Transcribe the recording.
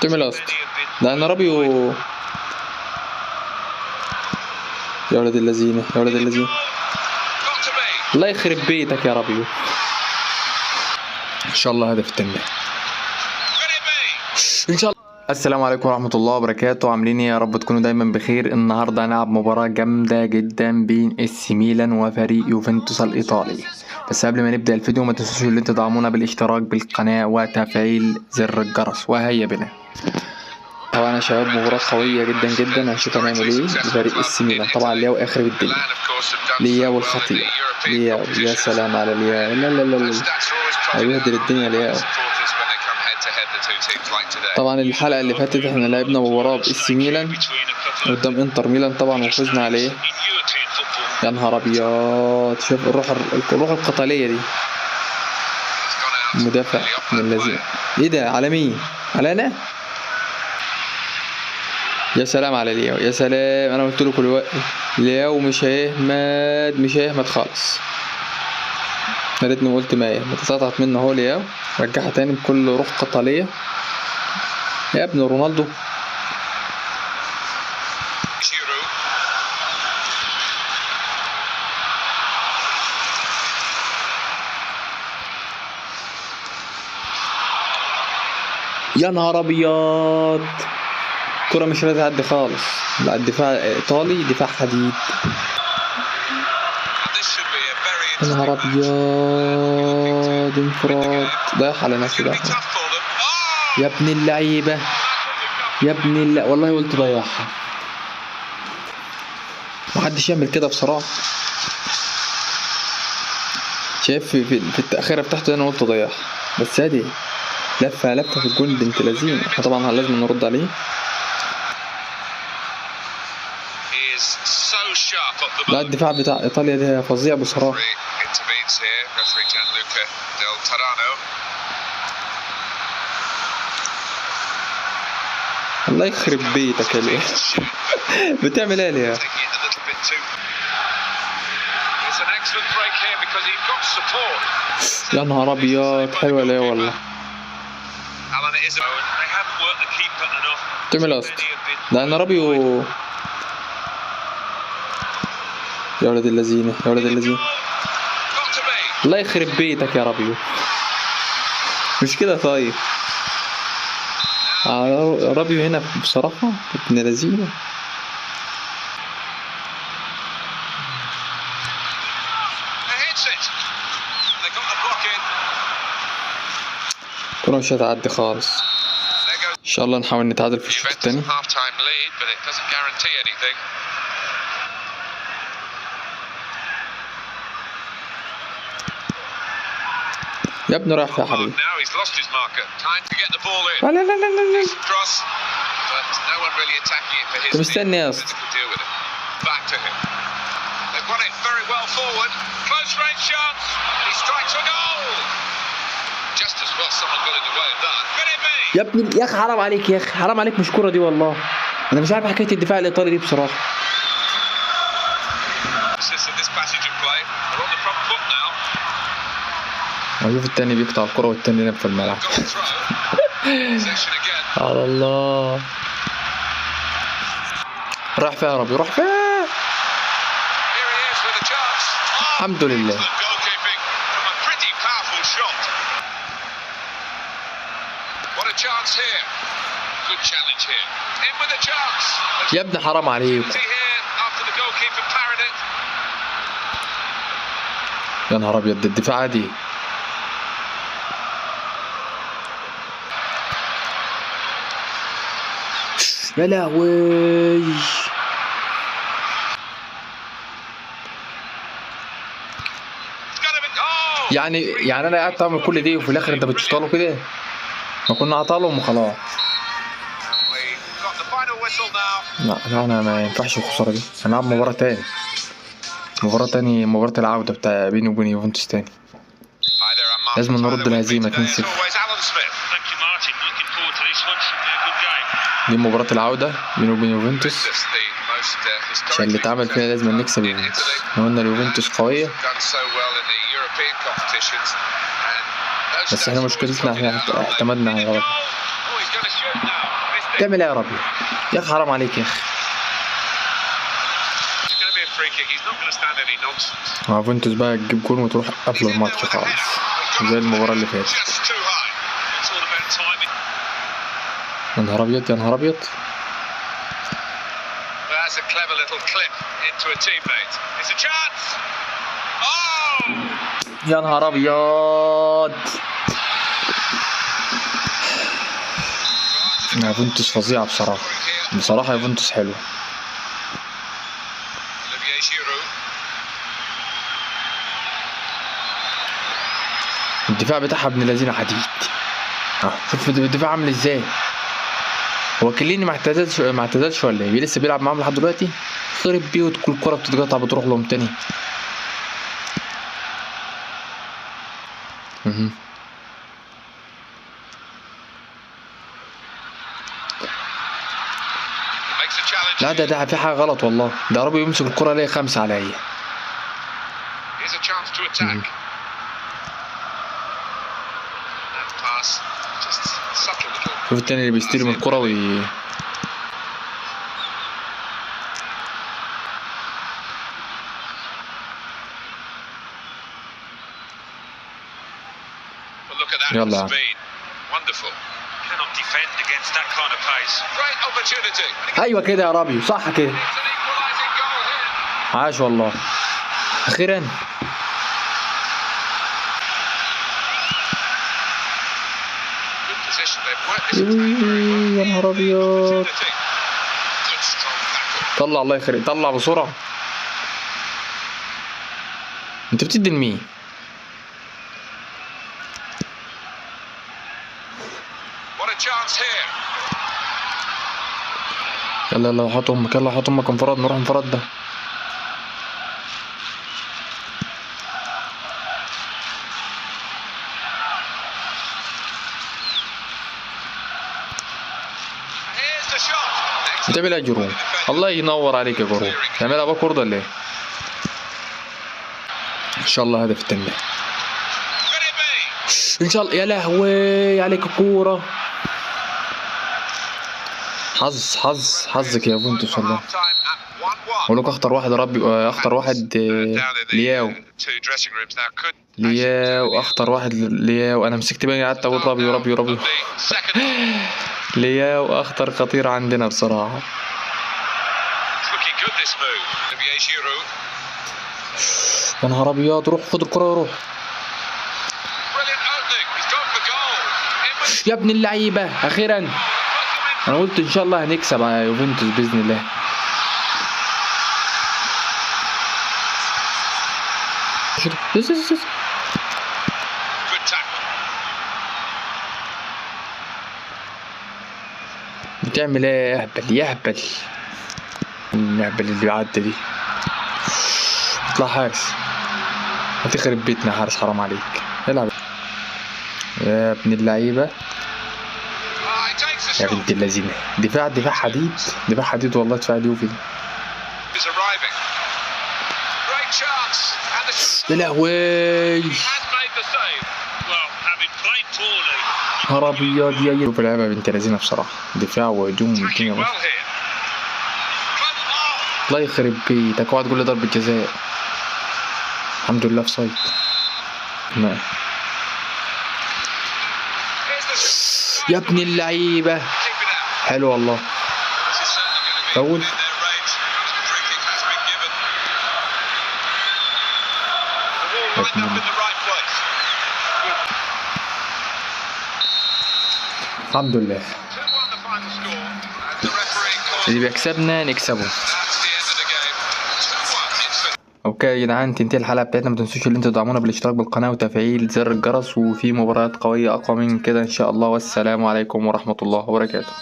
تيميلاست ده انا رابيو. يا ولد اللذينه يا ولد اللذينه، الله يخرب بيتك يا رابيو. ان شاء الله هدف التاني ان شاء الله. السلام عليكم ورحمة الله وبركاته، عاملين ايه؟ يا رب تكونوا دايما بخير. النهارده هنلعب مباراة جامدة جدا بين AC ميلان وفريق يوفنتوس الإيطالي. بس قبل ما نبدأ الفيديو ما تنسوش ان انتوا تدعمونا بالاشتراك بالقناة وتفعيل زر الجرس. وهيا بنا. طبعا يا شباب مباراة قوية جدا جدا، هنشوف هنعمل ايه لفريق AC ميلان. طبعا لياو اخر الدنيا، لياو الخطير، لياو يا سلام على لياو. لا لا لا لا هيبهدل الدنيا لياو. طبعا الحلقة اللي فاتت احنا لعبنا مباراة بإس ميلان قدام انتر ميلان طبعا وفزنا عليه. يا نهار ابيض، شوف الروح القتالية دي. مدافع من الذين، ايه ده؟ على مين؟ على انا؟ يا سلام على لياو، يا سلام. انا قلت له كل وقت لياو مش هيهمد خالص. يا ريتني قلت ما تسقطت منه اهو. لياو رجعها تاني بكل روح قتالية يا ابن رونالدو. يا نهار ابيض، الكرة مش راضية تعدي خالص. لا الدفاع الايطالي دفاع حديد. يا نهار ابيض، انفراد ضيع على نفسه ده يا ابن اللعيبة يا ابن والله قلت ضيعها. محدش يعمل كده بصراحة. شايف في التأخيرة بتاعته انا قلت ضيعها، بس هادي لفة في الجون بنت لذين. احنا طبعا لازم نرد عليه. لا الدفاع بتاع ايطاليا ده فظيع بصراحة. الله يخرب بيتك يا ليه. بتعمل ايه ليه؟ يا نهار ابيض، حلوه ليه والله. تيميلاست ده انا رابيو. يا ولد اللذينه يا ولد اللذينه، الله يخرب بيتك يا رابيو. مش كده طيب؟ رابيو هنا بصراحة ابن لذينه. كرة مش هتعدي خالص. ان شاء الله نحاول نتعادل في الشوط الثاني. يا ابني رايح يا حبيبي. لا لا لا لا لا انت مستني يا اسطى. يا ابني يا اخي حرام عليك يا اخي، حرام عليك، مش كرة دي والله. انا مش عارف حكاية الدفاع الايطالي دي بصراحة. وشوف التاني بيقطع الكرة والتاني ينام في الملعب. على الله. راح فيها يا ربي، راح فيها. الحمد لله. يا ابني حرام عليك. يا نهار ابيض، الدفاع دي يا لهوي. يعني انا قاعد اعمل كل دي وفي الاخر انت بتشطله كده؟ ما كنا عطالهم وخلاص. لا انا ما ينفعش الخساره دي. هنلعب مباراه تاني، مباراه العوده بتاع بيني وبين يوفنتوس تاني. لازم نرد الهزيمه 2-0. دي مباراه العوده بيني وبين يوفنتوس، عشان اللي اتعمل فينا لازم نكسب يوفنتوس. احنا قلنا اليوفنتوس قويه، بس احنا مشكلتنا احنا اعتمدنا على غلط. تعمل ايه يا ربي؟ يا اخي حرام عليك يا اخي. يوفنتوس بقى تجيب جون وتروح قافله الماتش خالص زي المباراة اللي فاتت. يا نهار ابيض يا نهار ابيض. يا نهار ابيض. يوفنتوس فظيعة بصراحة يوفنتوس حلوة. الدفاع بتاعها ابن الذين حديد. شوف الدفاع عامل ازاي. هو كليني ما اعتزلش ولا ايه؟ لسه بيلعب معاهم لحد دلوقتي. خرب بيوت كل كرة بتتقطع بتروح لهم تاني. لا ده في حاجة غلط والله. ده قرب يمسك الكرة ليه 5 عليا. شوف التاني اللي بيستلم الكرة يلا يا عم. ايوه كده يا ربي صح كده. عاش والله اخيرا. يا نهار ابيض. طلع الله يخرب. طلع بسرعه. انت بتدي لمين؟ يلا يلا حط امك. يلا حط امك انفراد. نروح انفراد ده. بتعملها جروم. الله ينور عليك يا جروم. تعملها باكورد ولا ايه؟ ان شاء الله هدف التاني ان شاء الله. يا لهوي عليك كورة. حظك يا يوفنتوس والله. اقول لك اخطر واحد ربي. اخطر واحد لياو. اخطر واحد لياو. انا مسكت بقى قعدت اقول ربي لياو اخطر خطير عندنا بصراحة. يا نهار ابيض. روح خد الكرة وروح يا ابن اللعيبة. اخيرا انا قلت ان شاء الله هنكسب على يوفنتوس باذن الله. بتعمل ايه يهبل النهبل اللي بيعدي دي. اطلع حارس. هتخرب بيتنا حارس حرام عليك. العب يا ابن اللعيبة يا بنت اللذينة. دفاع حديد والله. دفاع اليوفي ده. يا لهوي نهار ابيض. يا شوف اللعبة بنت اللذينة بصراحة. دفاع وهجوم والدنيا بس. الله يخرب بيتك. اوعى تقول لي ضربة جزاء. الحمد لله في صيد. يا ابن اللعيبة حلو والله. فاول. الحمد لله. اللي بيكسبنا نكسبه. اوكي يا جدعان تنتهي الحلقه بتاعتنا. ما تنسوش ان انتوا تدعمونا بالاشتراك بالقناه وتفعيل زر الجرس. وفي مباريات قويه اقوى من كده ان شاء الله. والسلام عليكم ورحمه الله وبركاته.